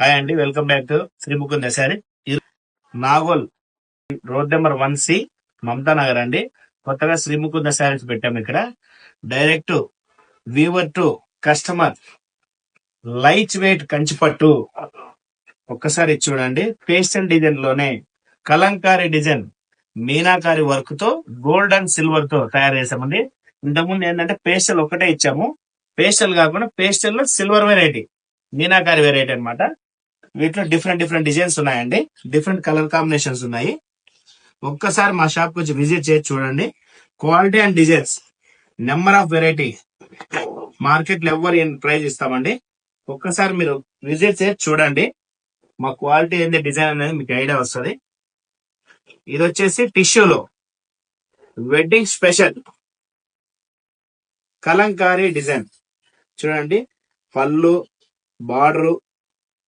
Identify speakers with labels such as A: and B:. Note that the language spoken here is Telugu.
A: హాయ్ అండి, welcome back to Shri Mukunda Sari. Nagole road number 1C, Mamata Nagar అండి. కొత్తగా శ్రీ ముకుంద శారీస్ పెట్టాము ఇక్కడ. Direct weaver to customer, light weight Kanchipattu. ఒక్కసారి చూడండి, పేస్టల్ డిజైన్ లోనే కలంకారీ డిజైన్, మీనాకారి వర్క్ తో గోల్డ్ అండ్ సిల్వర్ తో తయారు చేసామండి. ఇంతకుముందు ఏంటంటే పేస్టల్ ఒకటే ఇచ్చాము, పేస్టల్ కాకుండా పేస్టల్ లో సిల్వర్ వెరైటీ, మీనాకారి వెరైటీ అన్నమాట. వీటిలో డిఫరెంట్ డిజైన్స్ ఉన్నాయండి, డిఫరెంట్ కలర్ కాంబినేషన్స్ ఉన్నాయి. ఒక్కసారి మా షాప్ వచ్చి విజిట్ చేసి చూడండి. Quality and designs, number of variety, market లో ఎవరు ప్రైస్ ఇస్తామండి. ఒక్కసారి మీరు విజిట్ చేసి చూడండి, మా క్వాలిటీ ఏంది, డిజైన్ అనేది మీకు ఐడియా వస్తుంది. ఇది వచ్చేసి టిష్యూలో వెడ్డింగ్ స్పెషల్ కలంకారీ డిజైన్ చూడండి. పళ్ళు, బార్డర్,